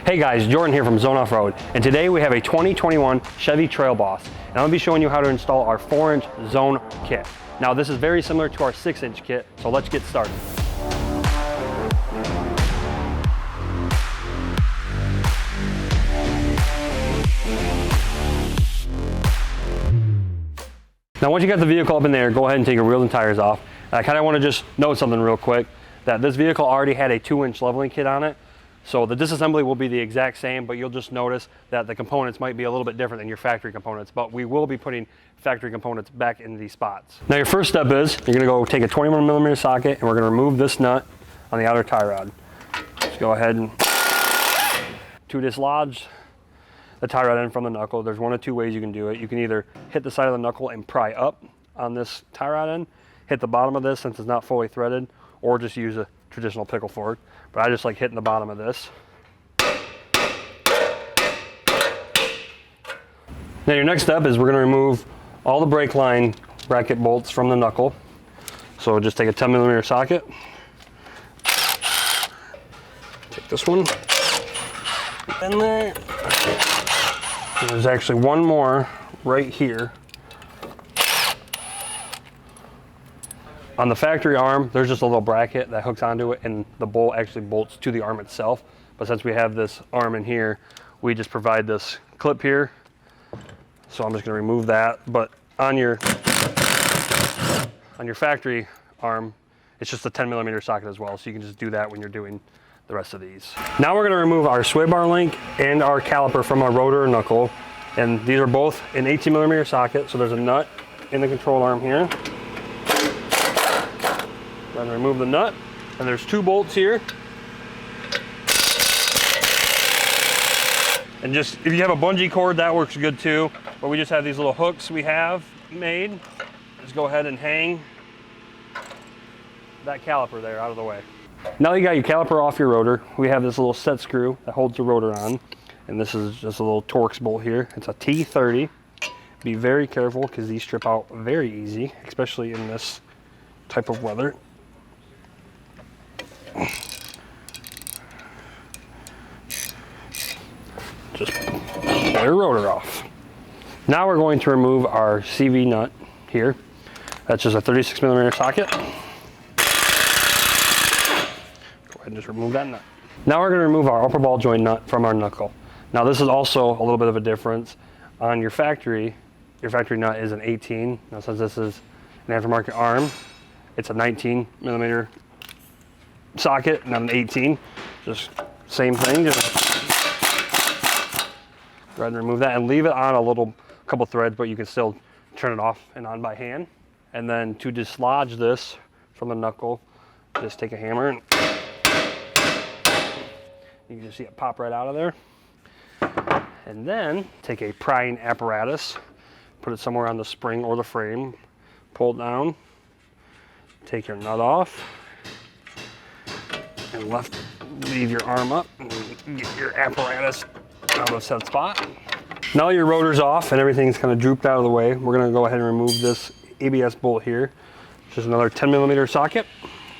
Hey guys, Jordan here from Zone Offroad, and today we have a 2021 Chevy Trail Boss, and I'll be showing you how to install our 4-inch Zone kit. Now this is very similar to our 6-inch kit, so let's get started. Now once you got the vehicle up in there, go ahead and take your wheels and tires off. I kind of want to just note something real quick, that this vehicle already had a 2-inch leveling kit on it. So the disassembly will be the exact same, but you'll just notice that the components might be a little bit different than your factory components, but we will be putting factory components back in these spots. Now your first step is, you're gonna go take a 21mm socket and we're gonna remove this nut on the outer tie rod. Just go ahead and to dislodge the tie rod end from the knuckle. There's one of two ways you can do it. You can either hit the side of the knuckle and pry up on this tie rod end, hit the bottom of this since it's not fully threaded, or just use a traditional pickle fork. But I just like hitting the bottom of this. Now your next step is we're going to remove all the brake line bracket bolts from the knuckle. So just take a 10mm socket. Take this one. In there. And there's actually one more right here. On the factory arm, there's just a little bracket that hooks onto it, and the bolt actually bolts to the arm itself. But since we have this arm in here, we just provide this clip here. So I'm just going to remove that. But on your factory arm, it's just a 10mm socket as well. So you can just do that when you're doing the rest of these. Now we're going to remove our sway bar link and our caliper from our rotor and knuckle. And these are both an 18mm socket. So there's a nut in the control arm here. Then remove the nut, and there's 2 bolts here. And just, if you have a bungee cord, that works good too. But we just have these little hooks we have made. Just go ahead and hang that caliper there out of the way. Now you got your caliper off your rotor, we have this little set screw that holds the rotor on. And this is just a little Torx bolt here. It's a T30. Be very careful because these strip out very easy, especially in this type of weather. Just pull your rotor off. Now we're going to remove our CV nut here. That's just a 36mm socket. Go ahead and just remove that nut. Now we're going to remove our upper ball joint nut from our knuckle. Now this is also a little bit of a difference. On your factory nut is an 18. Now since this is an aftermarket arm, it's a 19mm socket, not an 18. Just same thing. Just go ahead and remove that and leave it on a couple threads, but you can still turn it off and on by hand. And then to dislodge this from the knuckle, just take a hammer and you can just see it pop right out of there. And then take a prying apparatus, put it somewhere on the spring or the frame, pull it down, take your nut off, and leave your arm up and get your apparatus out of said spot. Now your rotor's off and everything's kind of drooped out of the way, we're going to go ahead and remove this ABS bolt here. Just another 10mm socket.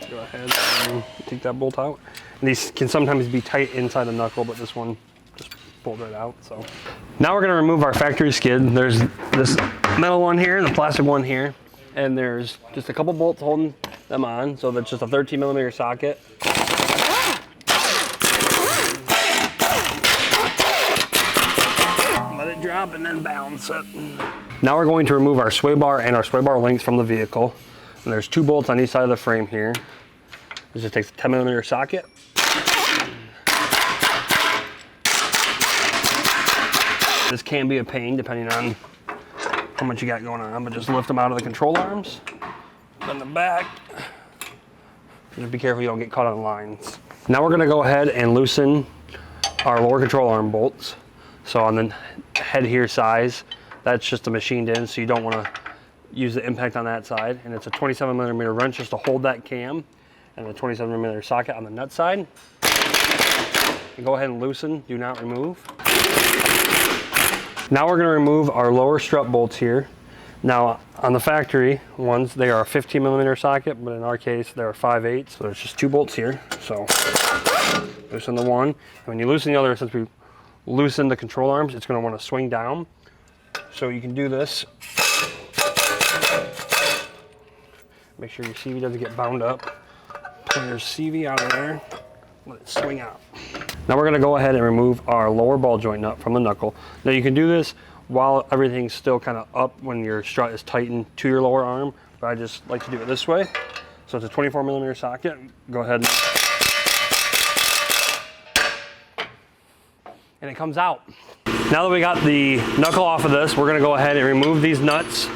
Go ahead and take that bolt out. And these can sometimes be tight inside the knuckle, but this one just pulled right out. So now we're going to remove our factory skid. There's this metal one here, the plastic one here, and there's just a couple bolts holding them on. So that's just a 13mm socket. Let it drop and then balance it. Now we're going to remove our sway bar and our sway bar links from the vehicle. And there's 2 bolts on each side of the frame here. This just takes a 10mm socket. This can be a pain depending on how much you got going on, but just lift them out of the control arms. Then the back. Just be careful you don't get caught on lines. Now we're going to go ahead and loosen our lower control arm bolts. So on the head here size, that's just a machined in, so you don't want to use the impact on that side. And it's a 27mm wrench just to hold that cam, and a 27mm socket on the nut side. And go ahead and loosen, do not remove. Now we're going to remove our lower strut bolts here. Now on the factory ones, they are a 15mm socket, but in our case they're 5/8. So there's just 2 bolts here. So loosen the one, and when you loosen the other, since we loosen the control arms, it's going to want to swing down. So you can do this. Make sure your CV doesn't get bound up. Pull your CV out of there, let it swing out. Now we're going to go ahead and remove our lower ball joint nut from the knuckle. Now you can do this while everything's still kind of up when your strut is tightened to your lower arm, but I just like to do it this way. So it's a 24mm socket. Go ahead and it comes out. Now that we got the knuckle off of this, we're going to go ahead and remove these nuts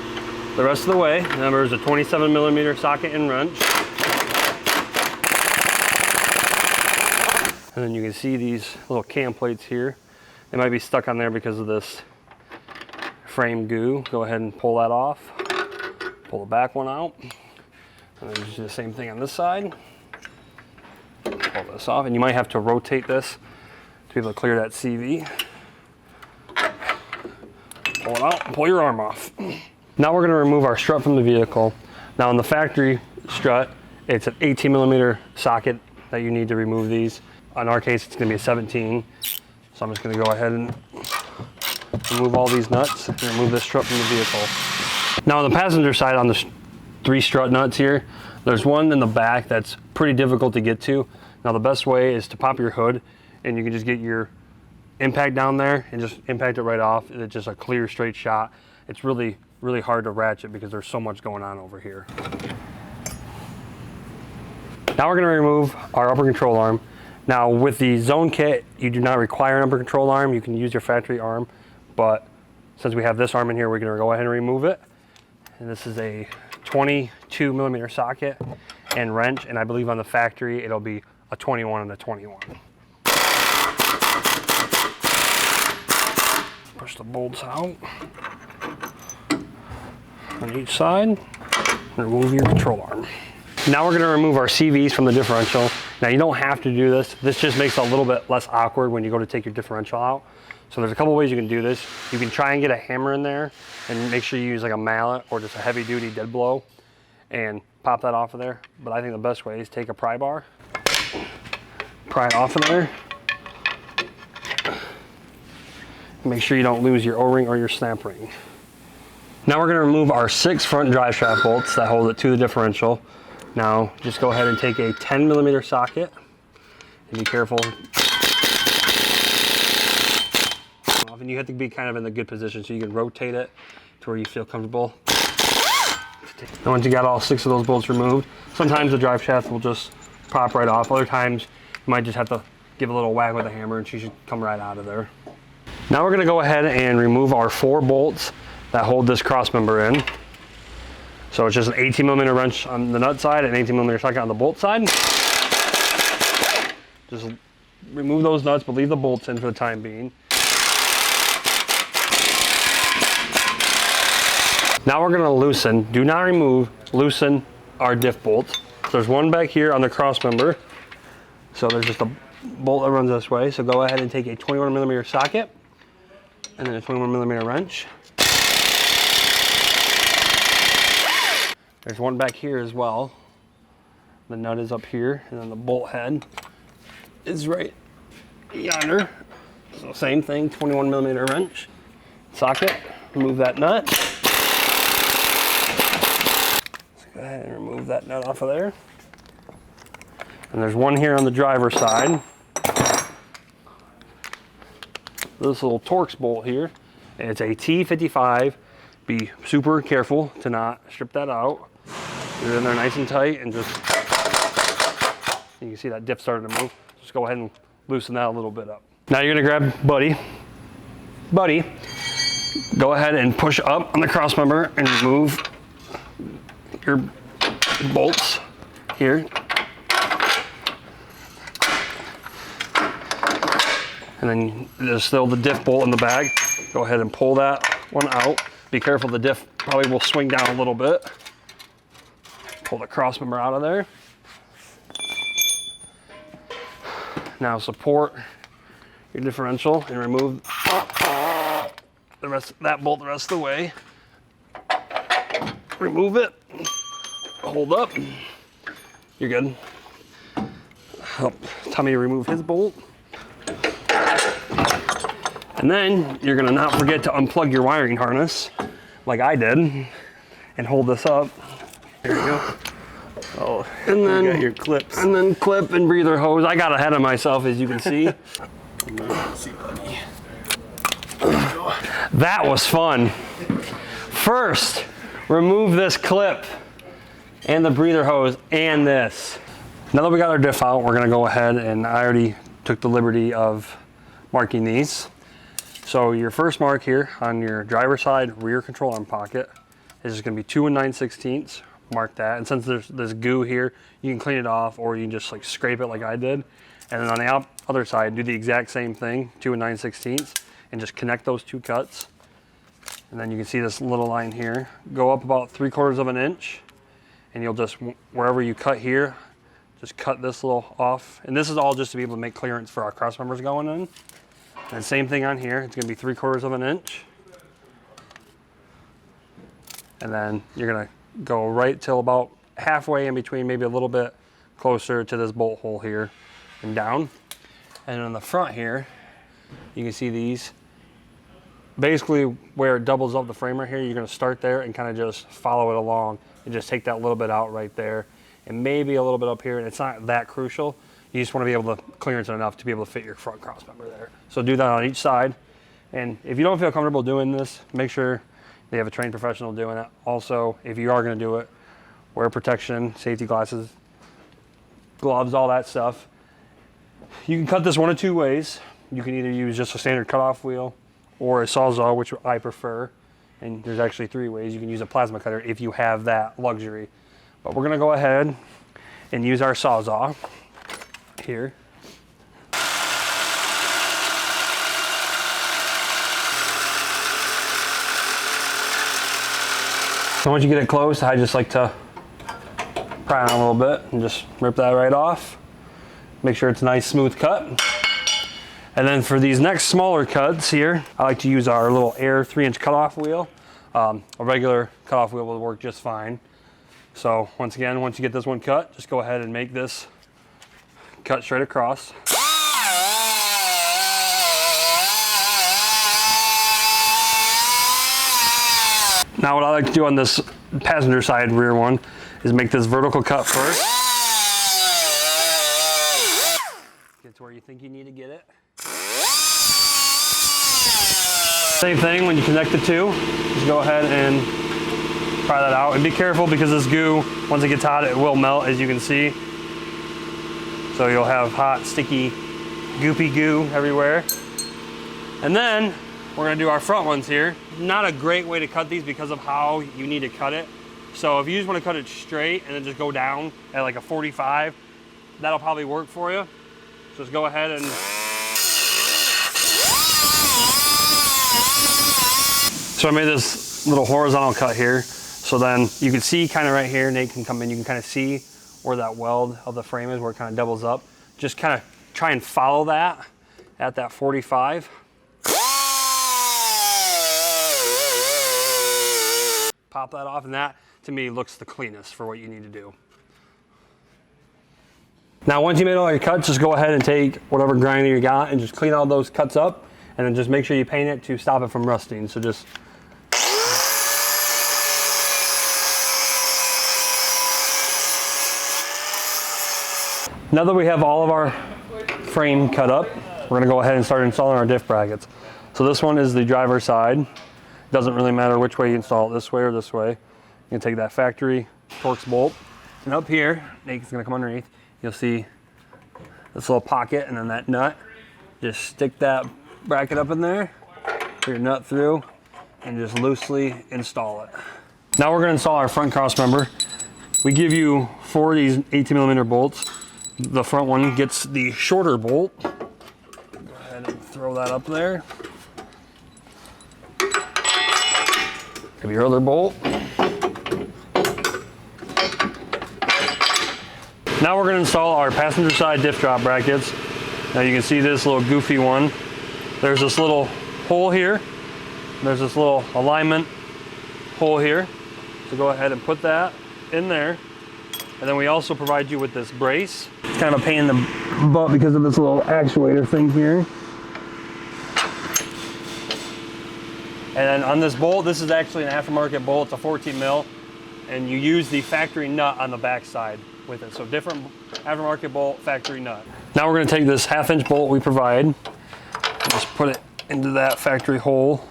the rest of the way. Remember, there's a 27mm socket and wrench. And then you can see these little cam plates here. They might be stuck on there because of this frame goo. Go ahead and pull that off. Pull the back one out. And then just do the same thing on this side. Pull this off, and you might have to rotate this to be able to clear that CV. Pull it out, pull your arm off. Now we're going to remove our strut from the vehicle. Now on the factory strut, it's an 18mm socket that you need to remove these. In our case, it's going to be a 17. So I'm just going to go ahead and remove all these nuts and remove this strut from the vehicle. Now on the passenger side, on the 3 strut nuts here, there's one in the back that's pretty difficult to get to. Now the best way is to pop your hood, and you can just get your impact down there and just impact it right off. It's just a clear, straight shot. It's really, really hard to ratchet because there's so much going on over here. Now we're going to remove our upper control arm. Now with the Zone kit, you do not require an upper control arm. You can use your factory arm, but since we have this arm in here, we're going to go ahead and remove it. And this is a 22mm socket and wrench, and I believe on the factory it'll be a 21 and a 21. Push the bolts out on each side. Remove your control arm. Now we're going to remove our CVs from the differential. Now you don't have to do this. This just makes it a little bit less awkward when you go to take your differential out. So there's a couple ways you can do this. You can try and get a hammer in there and make sure you use like a mallet or just a heavy duty dead blow and pop that off of there. But I think the best way is take a pry bar, pry it off of there. Make sure you don't lose your O-ring or your snap ring. Now we're going to remove our 6 front drive shaft bolts that hold it to the differential. Now just go ahead and take a 10mm socket and be careful. And you have to be kind of in the good position so you can rotate it to where you feel comfortable. And once you got all 6 of those bolts removed, sometimes the drive shaft will just pop right off. Other times you might just have to give a little whack with a hammer and she should come right out of there. Now we're going to go ahead and remove our 4 bolts that hold this cross member in. So it's just an 18mm wrench on the nut side and an 18mm socket on the bolt side. Just remove those nuts, but leave the bolts in for the time being. Now we're going to loosen, do not remove, loosen our diff bolts. So there's one back here on the cross member. So there's just a bolt that runs this way. So go ahead and take a 21mm socket and then a 21mm wrench. There's one back here as well. The nut is up here, and then the bolt head is right yonder. So same thing, 21mm wrench, socket, remove that nut. Let's go ahead and remove that nut off of there. And there's one here on the driver's side. This little Torx bolt here, and it's a T55. Be super careful to not strip that out. Get it in there nice and tight, and just, you can see that diff starting to move. Just go ahead and loosen that a little bit up. Now you're gonna grab Buddy, go ahead and push up on the cross member and remove your bolts here. And then there's still the diff bolt in the bag. Go ahead and pull that one out. Be careful, the diff probably will swing down a little bit. Pull the cross member out of there. Now support your differential and remove the rest, that bolt the rest of the way. remove it. Hold up. You're good. Help Tommy remove his bolt. And then you're gonna not forget to unplug your wiring harness, like I did, and hold this up. There you go. Oh, and then you got your clips. And then clip and breather hose. I got ahead of myself, as you can see. That was fun. First, remove this clip and the breather hose and this. Now that we got our diff out, we're gonna go ahead, and I already took the liberty of marking these. So your first mark here on your driver's side rear control arm pocket is just gonna be 2 9/16. Mark that, and since there's this goo here, you can clean it off, or you can just like scrape it like I did. And then on the other side, do the exact same thing, 2 9/16, and just connect those two cuts. And then you can see this little line here. Go up about 3/4 of an inch, and you'll just, wherever you cut here, just cut this little off. And this is all just to be able to make clearance for our cross members going in. And same thing on here, it's gonna be 3/4 of an inch. And then you're gonna go right till about halfway in between, maybe a little bit closer to this bolt hole here and down. And on the front here, you can see these. Basically where it doubles up the frame right here, you're gonna start there and kind of just follow it along and just take that little bit out right there. And maybe a little bit up here, and it's not that crucial. You just wanna be able to clearance it enough to be able to fit your front cross member there. So do that on each side. And if you don't feel comfortable doing this, make sure they have a trained professional doing it. Also, if you are gonna do it, wear protection, safety glasses, gloves, all that stuff. You can cut this one of two ways. You can either use just a standard cutoff wheel or a Sawzall, which I prefer. And there's actually 3 ways. You can use a plasma cutter if you have that luxury. But we're gonna go ahead and use our Sawzall here. So once you get it close, I just like to pry on a little bit and just rip that right off. Make sure it's a nice smooth cut. And then for these next smaller cuts here, I like to use our little Air 3-inch cutoff wheel. A regular cutoff wheel will work just fine. So once again, once you get this one cut, just go ahead and make this cut straight across. Now what I like to do on this passenger side rear one is make this vertical cut first. Get to where you think you need to get it. Same thing when you connect the two, just go ahead and pry that out. And be careful because this goo, once it gets hot, it will melt, as you can see. So you'll have hot, sticky, goopy goo everywhere. And then we're gonna do our front ones here. Not a great way to cut these because of how you need to cut it. So if you just wanna cut it straight and then just go down at like a 45, that'll probably work for you. Just go ahead and. So I made this little horizontal cut here. So then you can see kind of right here, Nate can come in, you can kind of see where that weld of the frame is, where it kind of doubles up. Just kind of try and follow that at that 45. Pop that off, and that to me looks the cleanest for what you need to do. Now once you made all your cuts, just go ahead and take whatever grinder you got and just clean all those cuts up, and then just make sure you paint it to stop it from rusting. So just now that we have all of our frame cut up, we're gonna go ahead and start installing our diff brackets. So this one is the driver's side. Doesn't really matter which way you install it, this way or this way. You can take that factory Torx bolt, and up here, Nate's gonna come underneath, you'll see this little pocket and then that nut. Just stick that bracket up in there, put your nut through, and just loosely install it. Now we're gonna install our front cross member. We give you 4 of these 18mm bolts. The front one gets the shorter bolt. Go ahead and throw that up there. Grab your other bolt. Now we're going to install our passenger side diff drop brackets. Now you can see this little goofy one. There's this little hole here. There's this little alignment hole here. So go ahead and put that in there. And then we also provide you with this brace. It's kind of a pain in the butt because of this little actuator thing here. And then on this bolt, this is actually an aftermarket bolt. It's a 14 mil, and you use the factory nut on the back side with it. So different aftermarket bolt, factory nut. Now we're going to take this 1/2 inch bolt we provide, and just put it into that factory hole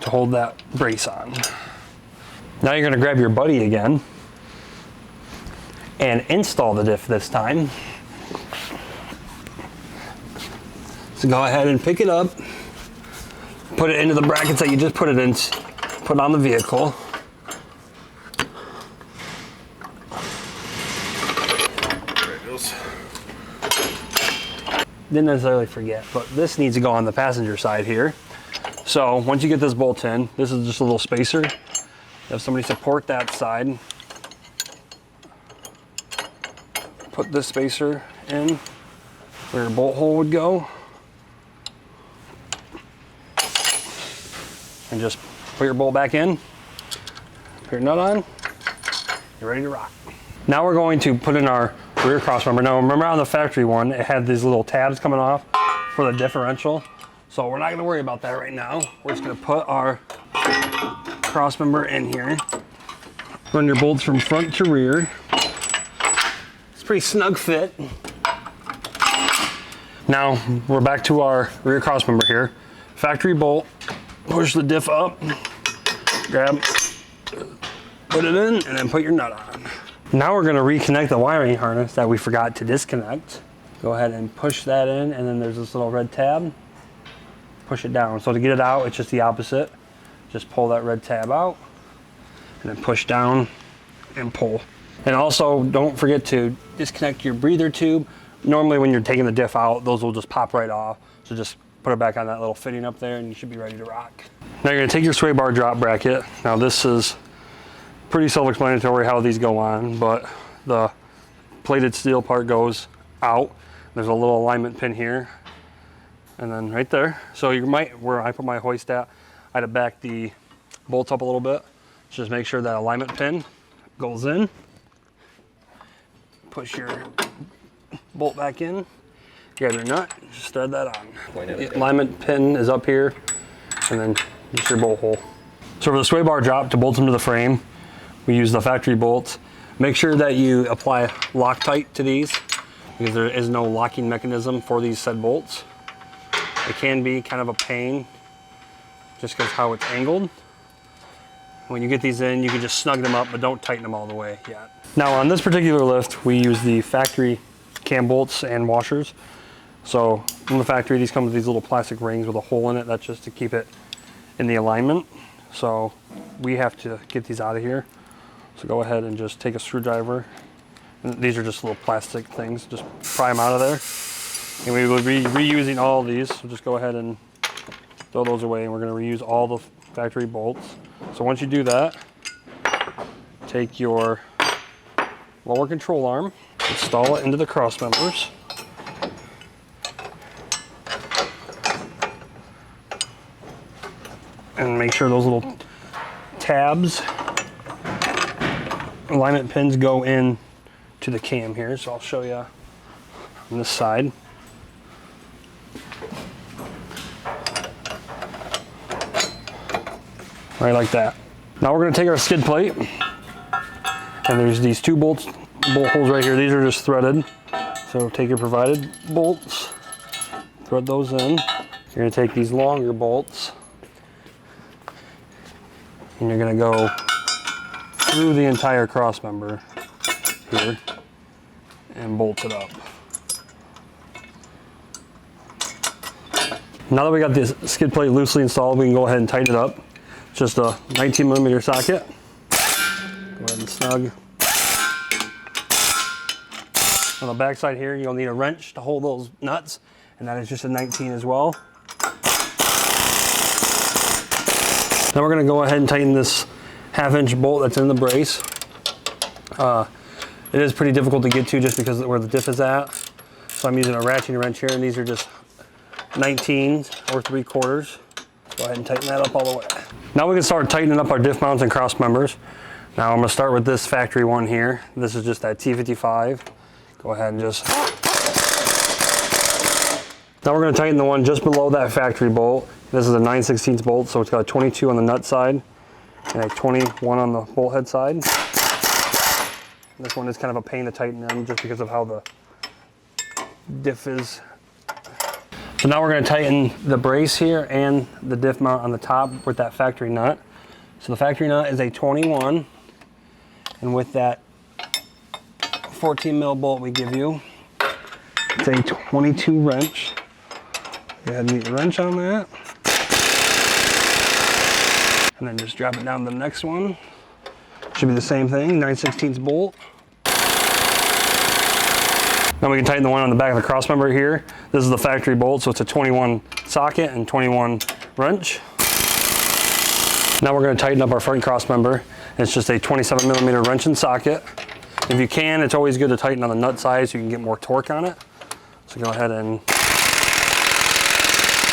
to hold that brace on. Now you're going to grab your buddy again and install the diff this time. So go ahead and pick it up, put it into the brackets that you just put it in, put on the vehicle. There it goes. Didn't necessarily forget, but this needs to go on the passenger side here. So once you get this bolt in, this is just a little spacer. Have somebody support that side. Put this spacer in where your bolt hole would go. And just put your bolt back in, put your nut on, you're ready to rock. Now we're going to put in our rear cross member. Now remember on the factory one, it had these little tabs coming off for the differential. So we're not gonna worry about that right now. We're just gonna put our cross member in here. Run your bolts from front to rear. It's a pretty snug fit. Now we're back to our rear cross member here. Factory bolt. Push the diff up, grab, put it in, and then put your nut on. Now we're gonna reconnect the wiring harness that we forgot to disconnect. Go ahead and push that in, and then there's this little red tab. Push it down. So to get it out, it's just the opposite. Just pull that red tab out, and then push down and pull. And also, don't forget to disconnect your breather tube. Normally when you're taking the diff out, those will just pop right off. So just put it back on that little fitting up there and you should be ready to rock. Now you're gonna take your sway bar drop bracket. Now this is pretty self-explanatory how these go on, but the plated steel part goes out. There's a little alignment pin here and then right there. So you might, where I put my hoist at, I had to back the bolts up a little bit. Just make sure that alignment pin goes in. Push your bolt back in. Grab your nut, just thread that on. The alignment pin is up here, and then just your bolt hole. So for the sway bar drop to bolt them to the frame, we use the factory bolts. Make sure that you apply Loctite to these, because there is no locking mechanism for these said bolts. It can be kind of a pain, just because how it's angled. When you get these in, you can just snug them up, but don't tighten them all the way yet. Now on this particular lift, we use the factory cam bolts and washers. So from the factory, these come with these little plastic rings with a hole in it. That's just to keep it in the alignment. So we have to get these out of here. So go ahead and just take a screwdriver. And these are just little plastic things. Just pry them out of there. And we will be reusing all of these. So just go ahead and throw those away. And we're going to reuse all the factory bolts. So once you do that, take your lower control arm, install it into the cross members. And make sure those little tabs, alignment pins go in to the cam here. So I'll show you on this side. Right like that. Now we're going to take our skid plate, and there's these two bolt holes right here. These are just threaded. So take your provided bolts, thread those in. You're going to take these longer bolts, and you're going to go through the entire cross member here and bolt it up. Now that we got this skid plate loosely installed, we can go ahead and tighten it up. It's just a 19mm socket. Go ahead and snug. On the back side here, you'll need a wrench to hold those nuts, and that is just a 19 as well. Now we're going to go ahead and tighten this 1/2 inch bolt that's in the brace. It is pretty difficult to get to just because of where the diff is at. So I'm using a ratcheting wrench here, and these are just 19s or 3/4. Go ahead and tighten that up all the way. Now we can start tightening up our diff mounts and cross members. Now I'm going to start with this factory one here. This is just that T55. Go ahead and just... Now we're going to tighten the one just below that factory bolt. This is a 9/16 bolt, so it's got a 22 on the nut side and a 21 on the bolt head side. This one is kind of a pain to tighten in just because of how the diff is. So now we're going to tighten the brace here and the diff mount on the top with that factory nut. So the factory nut is a 21, and with that 14 mil bolt we give you, it's a 22 wrench. Go ahead and get your wrench on that. And then just drop it down to the next one. Should be the same thing, 9/16 bolt. Now we can tighten the one on the back of the cross member here. This is the factory bolt, so it's a 21 socket and 21 wrench. Now we're going to tighten up our front cross member. It's just a 27 millimeter wrench and socket. If you can, it's always good to tighten on the nut side so you can get more torque on it. So go ahead and...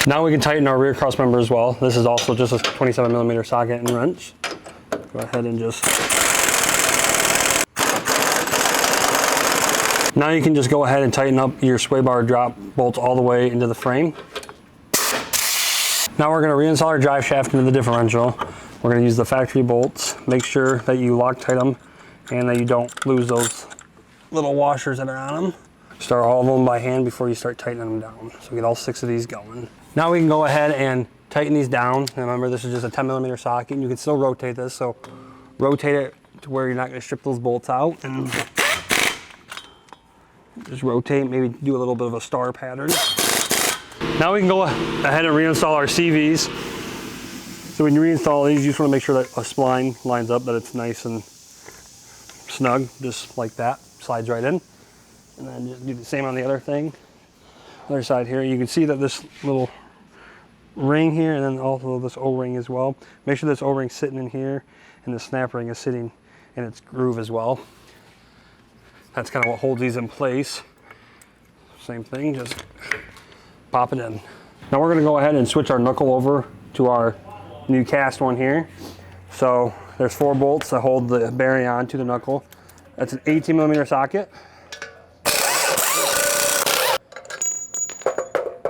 Now we can tighten our rear cross member as well. This is also just a 27 millimeter socket and wrench. Go ahead and just... Now you can just go ahead and tighten up your sway bar drop bolts all the way into the frame. Now we're going to reinstall our drive shaft into the differential. We're going to use the factory bolts. Make sure that you Loctite them and that you don't lose those little washers that are on them. Start all of them by hand before you start tightening them down. So get all 6 of these going. Now we can go ahead and tighten these down. And remember, this is just a 10 millimeter socket, and you can still rotate this. So rotate it to where you're not going to strip those bolts out, and just rotate, maybe do a little bit of a star pattern. Now we can go ahead and reinstall our CVs. So when you reinstall these, you just want to make sure that a spline lines up, that it's nice and snug, just like that, slides right in. And then just do the same on the other thing. Other side here, you can see that this little ring here, and then also this O-ring as well. Make sure this O-ring's sitting in here, and the snap ring is sitting in its groove as well. That's kind of what holds these in place. Same thing, just pop it in. Now we're going to go ahead and switch our knuckle over to our new cast one here. So there's 4 bolts that hold the bearing on to the knuckle. That's an 18 millimeter socket.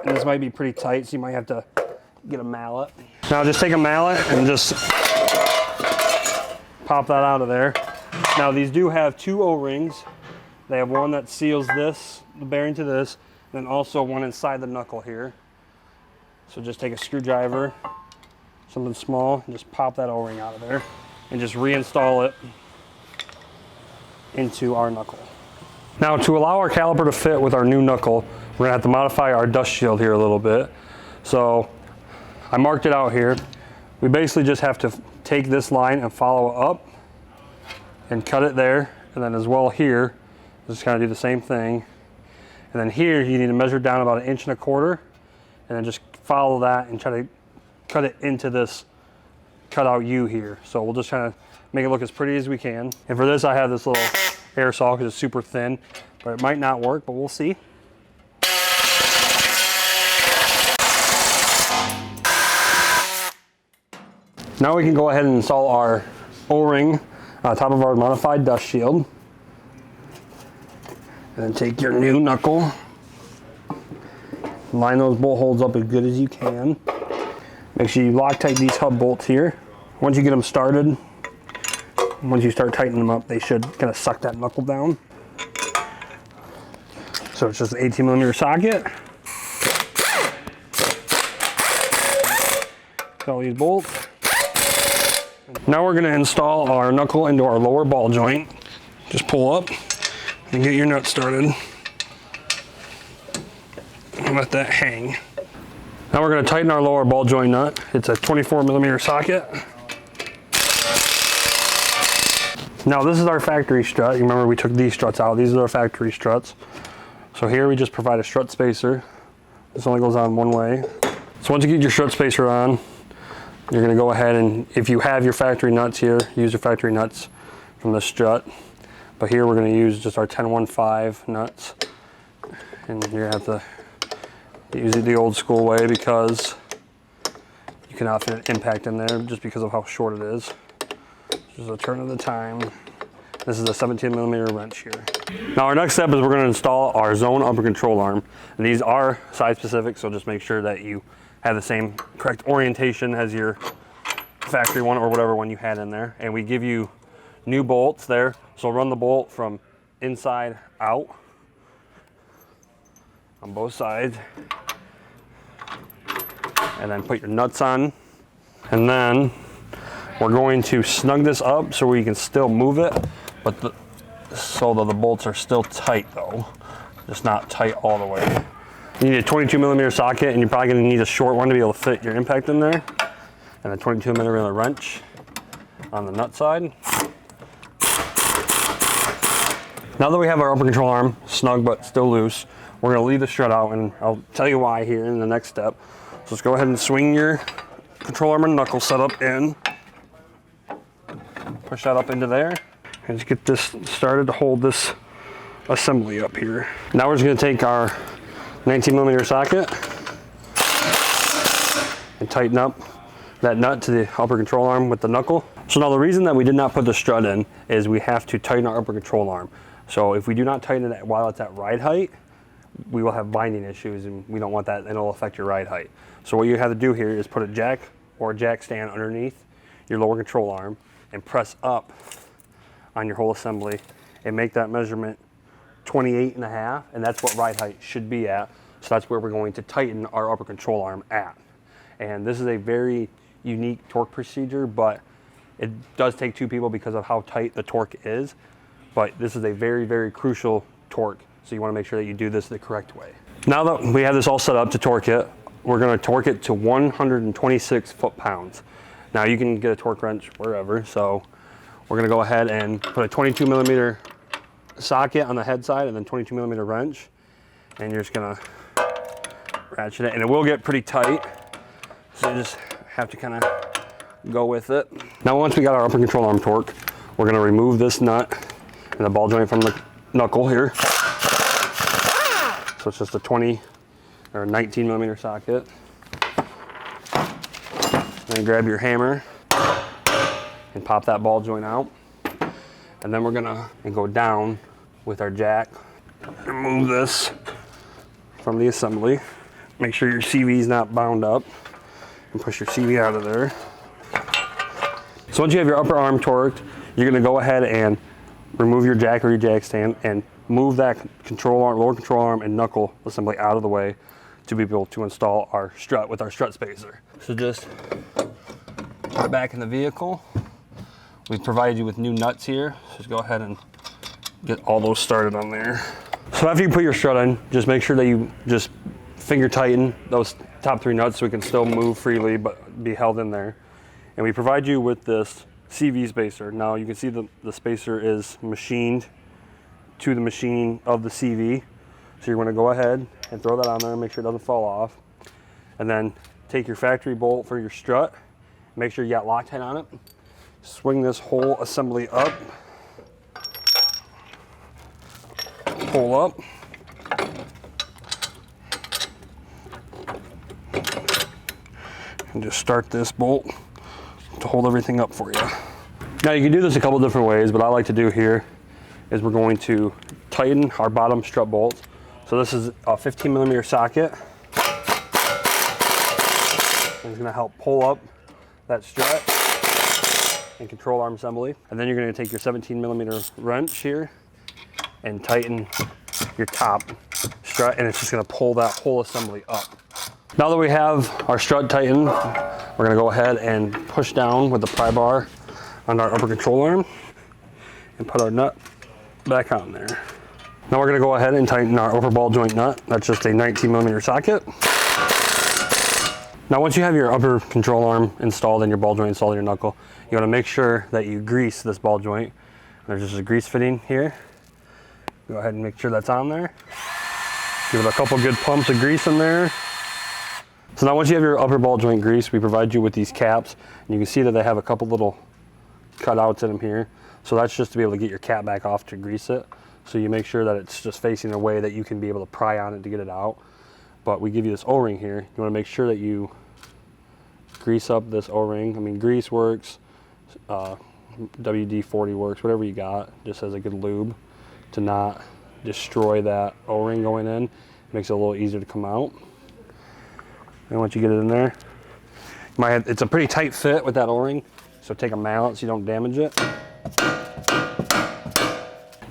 And this might be pretty tight, so you might have to get a mallet. Now just take a mallet and just pop that out of there. Now these do have 2 O-rings. They have one that seals this, the bearing to this, and then also one inside the knuckle here. So just take a screwdriver, something small, and just pop that O-ring out of there and just reinstall it into our knuckle. Now to allow our caliper to fit with our new knuckle, we're gonna have to modify our dust shield here a little bit. So I marked it out here. We basically just have to take this line and follow it up and cut it there, and then as well here, just kind of do the same thing. And then here you need to measure down about 1.25 inches, and then just follow that and try to cut it into this cutout U here. So we'll just kind of make it look as pretty as we can. And for this I have this little air saw because it's super thin, but it might not work, but we'll see. Now we can go ahead and install our O-ring on top of our modified dust shield. And then take your new knuckle, line those bolt holes up as good as you can. Make sure you Loctite these hub bolts here. Once you get them started, once you start tightening them up, they should kind of suck that knuckle down. So it's just an 18 millimeter socket. All these bolts. Now we're going to install our knuckle into our lower ball joint. Just pull up and get your nut started. And let that hang. Now we're going to tighten our lower ball joint nut. It's a 24 millimeter socket. Now this is our factory strut. You remember we took these struts out. These are our factory struts. So here we just provide a strut spacer. This only goes on one way. So once you get your strut spacer on, you're going to go ahead and, if you have your factory nuts here, use your factory nuts from the strut. But here we're going to use just our 10-1-5 nuts. And you're going to have to use it the old school way because you You cannot fit an impact in there just because of how short it is. Just a turn at a time. This is a 17mm wrench here. Now our next step is we're going to install our Zone upper control arm. And these are size specific, so just make sure that you have the same correct orientation as your factory one or whatever one you had in there. And we give you new bolts there. So run the bolt from inside out on both sides. And then put your nuts on. And then we're going to snug this up so we can still move it, but so that the bolts are still tight though, just not tight all the way. You need a 22mm socket, and you're probably going to need a short one to be able to fit your impact in there, and a 22mm wrench on the nut side. Now that we have our upper control arm snug but still loose, we're going to leave the strut out, and I'll tell you why here in the next step. So let's go ahead and swing your control arm and knuckle setup in. Push that up into there, and just get this started to hold this assembly up here. Now we're just going to take our 19mm socket and tighten up that nut to the upper control arm with the knuckle. So now the reason that we did not put the strut in is we have to tighten our upper control arm. So if we do not tighten it while it's at ride height, we will have binding issues, and we don't want that, and it'll affect your ride height. So what you have to do here is put a jack or a jack stand underneath your lower control arm and press up on your whole assembly and make that measurement 28.5, and that's what ride height should be at. So that's where we're going to tighten our upper control arm at. And this is a very unique torque procedure, but it does take two people because of how tight the torque is. But this is a very, very crucial torque. So you want to make sure that you do this the correct way. Now that we have this all set up to torque it, we're going to torque it to 126 foot-pounds. Now you can get a torque wrench wherever, so we're going to go ahead and put a 22mm socket on the head side and then 22mm wrench, and you're just going to ratchet it, and it will get pretty tight, so you just have to kind of go with it. Now once we got our upper control arm torque, we're going to remove this nut and the ball joint from the knuckle here. So it's just a 20 or 19mm socket. Then grab your hammer and pop that ball joint out. And then we're gonna go down with our jack. Remove this from the assembly. Make sure your CV is not bound up, and push your CV out of there. So once you have your upper arm torqued, you're gonna go ahead and remove your jack or your jack stand and move that control arm, lower control arm and knuckle assembly out of the way to be able to install our strut with our strut spacer. So just put it back in the vehicle. We've provided you with new nuts here. So just go ahead and get all those started on there. So after you put your strut in, just make sure that you just finger tighten those top three nuts so we can still move freely but be held in there. And we provide you with this CV spacer. Now you can see the spacer is machined to the machine of the CV. So you're going to go ahead and throw that on there and make sure it doesn't fall off. And then take your factory bolt for your strut. Make sure you got Loctite on it. Swing this whole assembly up. Pull up. And just start this bolt to hold everything up for you. Now you can do this a couple different ways, but I like to do here is we're going to tighten our bottom strut bolts. So this is a 15mm socket. And it's going to help pull up that strut and control arm assembly. And then you're going to take your 17mm wrench here and tighten your top strut, and it's just going to pull that whole assembly up. Now that we have our strut tightened, we're going to go ahead and push down with the pry bar on our upper control arm and put our nut back on there. Now we're going to go ahead and tighten our upper ball joint nut. That's just a 19mm socket. Now once you have your upper control arm installed and your ball joint installed in your knuckle, you want to make sure that you grease this ball joint. There's just a grease fitting here. Go ahead and make sure that's on there. Give it a couple good pumps of grease in there. So now once you have your upper ball joint grease, we provide you with these caps, and you can see that they have a couple little cutouts in them here. So that's just to be able to get your cap back off to grease it. So you make sure that it's just facing a way that you can be able to pry on it to get it out. But we give you this O-ring here. You want to make sure that you grease up this O-ring. I mean, grease works, WD-40 works, whatever you got, just as a good lube to not destroy that O-ring going in. It makes it a little easier to come out. And once you get it in there, it's a pretty tight fit with that O-ring, so take a mallet so you don't damage it.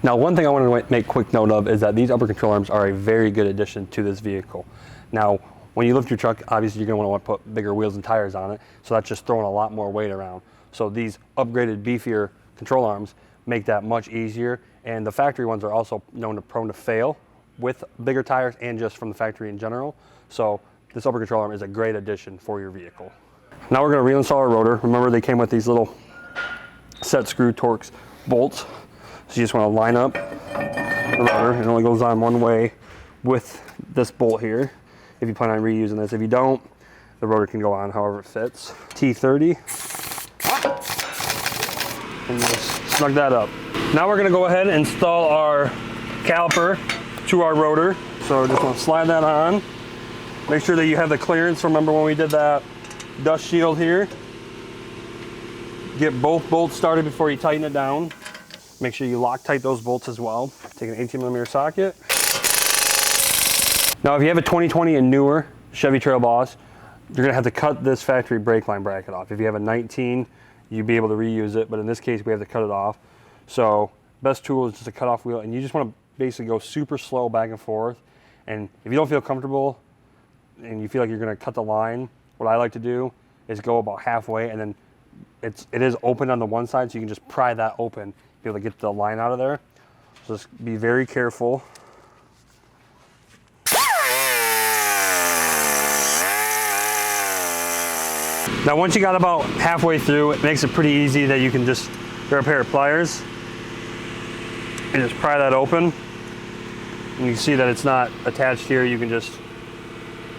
Now, one thing I want to make quick note of is that these upper control arms are a very good addition to this vehicle. Now, when you lift your truck, obviously you're going to want to put bigger wheels and tires on it, so that's just throwing a lot more weight around. So these upgraded, beefier control arms make that much easier, and the factory ones are also prone to fail with bigger tires and just from the factory in general. So this upper control arm is a great addition for your vehicle. Now we're going to reinstall our rotor. Remember, they came with these little set screw Torx bolts. So you just want to line up the rotor. It only goes on one way with this bolt here if you plan on reusing this. If you don't, the rotor can go on however it fits. T30. And just snug that up. Now we're going to go ahead and install our caliper to our rotor. So just want to slide that on. Make sure that you have the clearance. Remember when we did that dust shield here? Get both bolts started before you tighten it down. Make sure you Loctite those bolts as well. Take an 18mm socket. Now if you have a 2020 and newer Chevy Trail Boss, you're going to have to cut this factory brake line bracket off. If you have a 19, you'd be able to reuse it, but in this case we have to cut it off. So best tool is just a cut off wheel, and you just want to basically go super slow back and forth. And if you don't feel comfortable and you feel like you're going to cut the line, what I like to do is go about halfway, and then it is open on the one side, so you can just pry that open, be able to get the line out of there. So just be very careful. Now once you got about halfway through, it makes it pretty easy that you can just grab a pair of pliers and just pry that open. And you see that it's not attached here. You can just,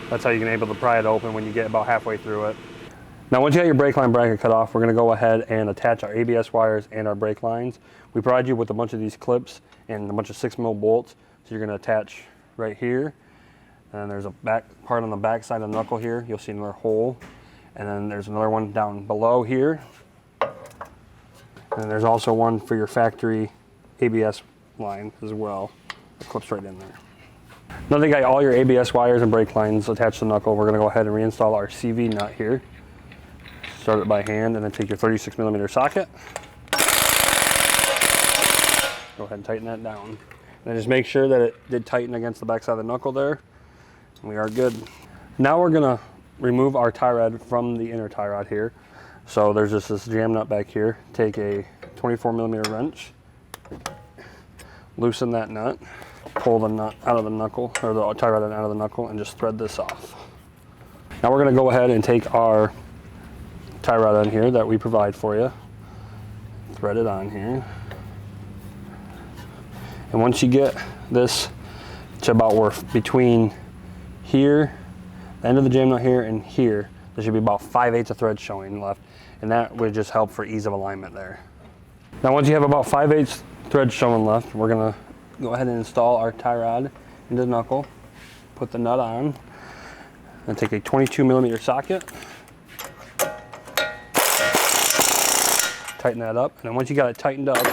that's how you can able to pry it open when you get about halfway through it. Now once you got your brake line bracket cut off, we're going to go ahead and attach our ABS wires and our brake lines. We provide you with a bunch of these clips and a bunch of 6mm bolts. So you're going to attach right here. And then there's a back part on the back side of the knuckle here. You'll see another hole. And then there's another one down below here. And there's also one for your factory ABS line as well. It clips right in there. Now that you got all your ABS wires and brake lines attached to the knuckle, we're going to go ahead and reinstall our CV nut here. Start it by hand and then take your 36mm socket. Go ahead and tighten that down. And then just make sure that it did tighten against the back side of the knuckle there. And we are good. Now we're going to remove our tie rod from the inner tie rod here. So there's just this jam nut back here. Take a 24mm wrench, loosen that nut, pull the nut out of the knuckle, or the tie rod out of the knuckle, and just thread this off. Now we're going to go ahead and take our tie rod on here that we provide for you, thread it on here, and once you get this to about where between here, the end of the jam nut here, and here, there should be about 5/8 of thread showing left, and that would just help for ease of alignment there. Now once you have about 5/8 thread showing left, we're going to go ahead and install our tie rod into the knuckle, put the nut on, and take a 22mm socket, tighten that up, and then once you got it tightened up,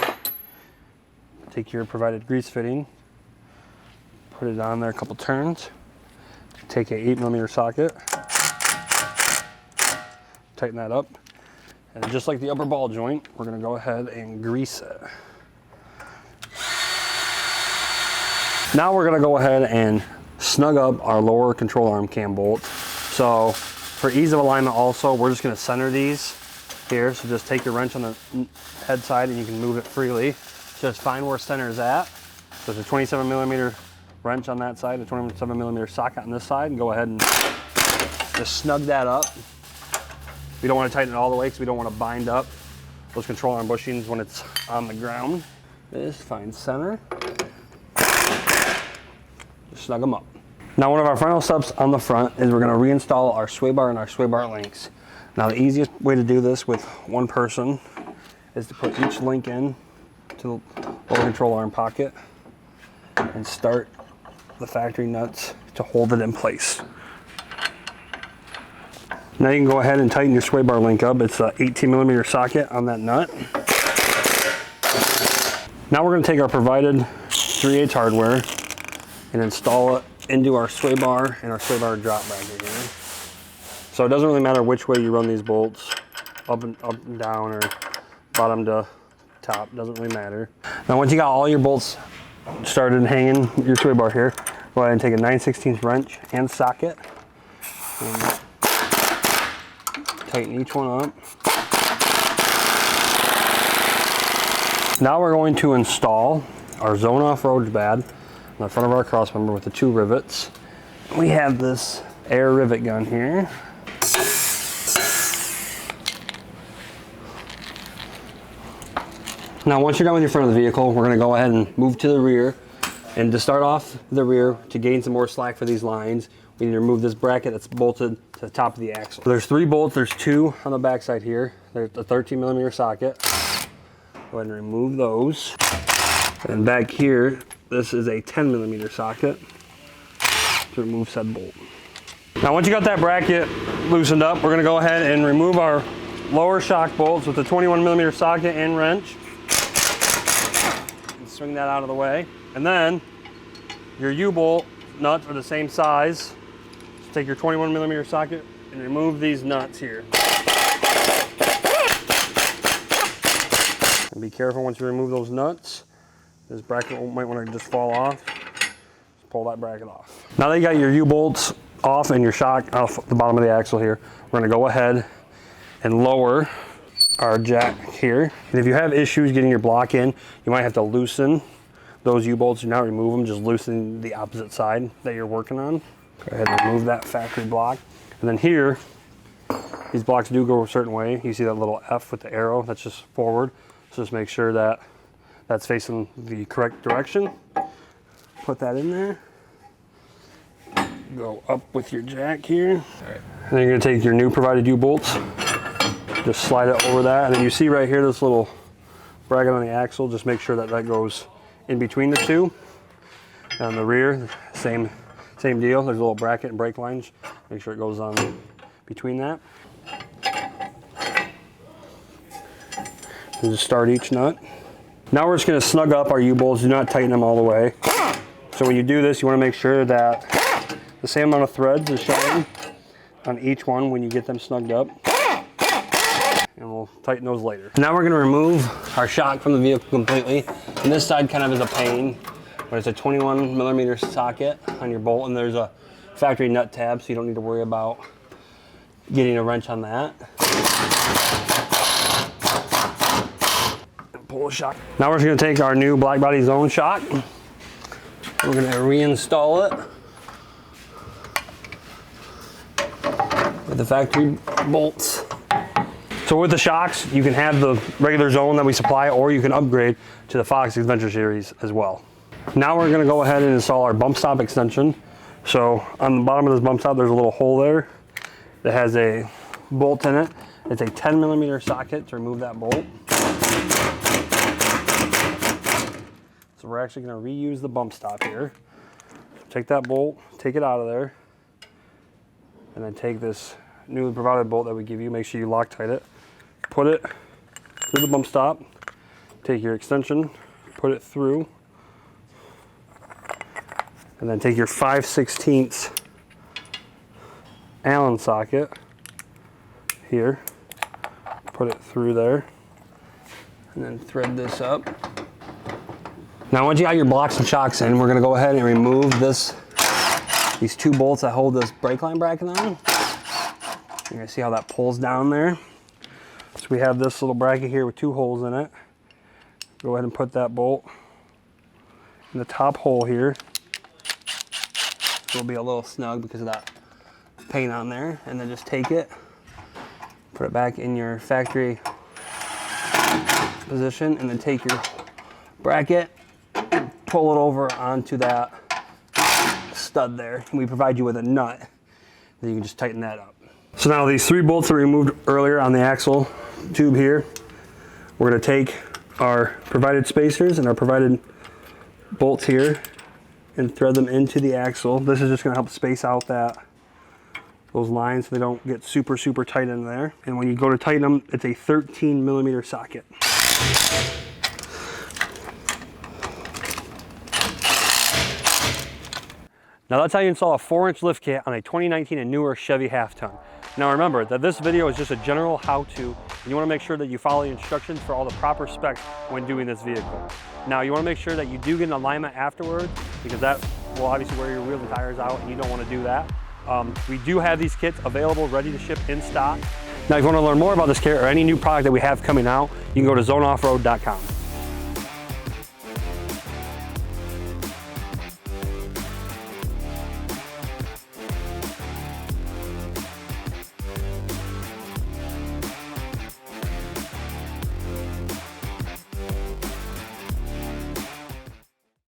take your provided grease fitting, put it on there a couple turns, take a 8mm socket, tighten that up, and just like the upper ball joint, we're going to go ahead and grease it. Now we're going to go ahead and snug up our lower control arm cam bolt. So for ease of alignment also, we're just going to center these here. So just take your wrench on the head side and you can move it freely. Just find where center is at. So there's a 27mm wrench on that side, a 27mm socket on this side, and go ahead and just snug that up. We don't want to tighten it all the way because we don't want to bind up those control arm bushings when it's on the ground. Just find center. Just snug them up. Now one of our final steps on the front is we're going to reinstall our sway bar and our sway bar links. Now the easiest way to do this with one person is to put each link in to the lower control arm pocket and start the factory nuts to hold it in place. Now you can go ahead and tighten your sway bar link up. It's an 18mm socket on that nut. Now we're going to take our provided 3/8 hardware and install it into our sway bar and our sway bar drop bracket here. So it doesn't really matter which way you run these bolts, up and down or bottom to top, doesn't really matter. Now once you got all your bolts started hanging your sway bar here, go ahead and take a 9/16 wrench and socket and tighten each one up. Now we're going to install our Zone Offroad pad on the front of our crossmember with the 2 rivets. We have this air rivet gun here. Now once you're done with your front of the vehicle, we're going to go ahead and move to the rear. And to start off the rear, to gain some more slack for these lines, we need to remove this bracket that's bolted to the top of the axle. So there's 3 bolts, there's 2 on the back side here. There's a 13mm socket. Go ahead and remove those. And back here, this is a 10mm socket to remove said bolt. Now once you got that bracket loosened up, we're going to go ahead and remove our lower shock bolts with the 21mm socket and wrench. And swing that out of the way. And then your U-bolt nuts are the same size. So take your 21mm socket and remove these nuts here. And be careful once you remove those nuts. This bracket might want to just fall off. Just pull that bracket off. Now that you got your U-bolts off and your shock off the bottom of the axle here, we're going to go ahead and lower our jack here. And if you have issues getting your block in, you might have to loosen those U-bolts. Do not remove them, just loosen the opposite side that you're working on. Go ahead and remove that factory block. And then here, these blocks do go a certain way. You see that little F with the arrow, that's just forward. So just make sure that that's facing the correct direction. Put that in there. Go up with your jack here. All right. And then you're gonna take your new provided U-bolts, just slide it over that. And then you see right here, this little bracket on the axle, just make sure that that goes in between the two. And on the rear, same deal. There's a little bracket and brake lines. Make sure it goes on between that. And just start each nut. Now we're just going to snug up our U-bolts. Do not tighten them all the way. So when you do this, you want to make sure that the same amount of threads is showing on each one when you get them snugged up. And we'll tighten those later. Now we're going to remove our shock from the vehicle completely. And this side kind of is a pain, but it's a 21mm socket on your bolt, and there's a factory nut tab, so you don't need to worry about getting a wrench on that. And pull the shock. Now we're just going to take our new black body Zone shock. We're going to reinstall it with the factory bolts. So with the shocks, you can have the regular Zone that we supply, or you can upgrade to the Fox Adventure Series as well. Now we're going to go ahead and install our bump stop extension. So on the bottom of this bump stop, there's a little hole there that has a bolt in it. It's a 10mm socket to remove that bolt. So we're actually going to reuse the bump stop here. Take that bolt, take it out of there, and then take this newly provided bolt that we give you. Make sure you Loctite it. Put it through the bump stop. Take your extension, put it through, and then take your 5/16 Allen socket here, put it through there, and then thread this up. Now once you got your blocks and shocks in, we're going to go ahead and remove these 2 bolts that hold this brake line bracket on. You're going to see how that pulls down there. So we have this little bracket here with 2 holes in it. Go ahead and put that bolt in the top hole here. It'll be a little snug because of that paint on there. And then just take it, put it back in your factory position, and then take your bracket and pull it over onto that stud there. And we provide you with a nut. Then you can just tighten that up. So now these 3 bolts that we removed earlier on the axle tube here, we're going to take our provided spacers and our provided bolts here and thread them into the axle. This is just going to help space out that those lines so they don't get super, super tight in there. And when you go to tighten them, it's a 13mm socket. Now that's how you install a 4-inch lift kit on a 2019 and newer Chevy half-ton. Now remember that this video is just a general how-to, and you want to make sure that you follow the instructions for all the proper specs when doing this vehicle. Now you want to make sure that you do get an alignment afterwards, because that will obviously wear your wheels and tires out, and you don't want to do that. We do have these kits available, ready to ship in stock. Now if you want to learn more about this kit or any new product that we have coming out, you can go to zoneoffroad.com.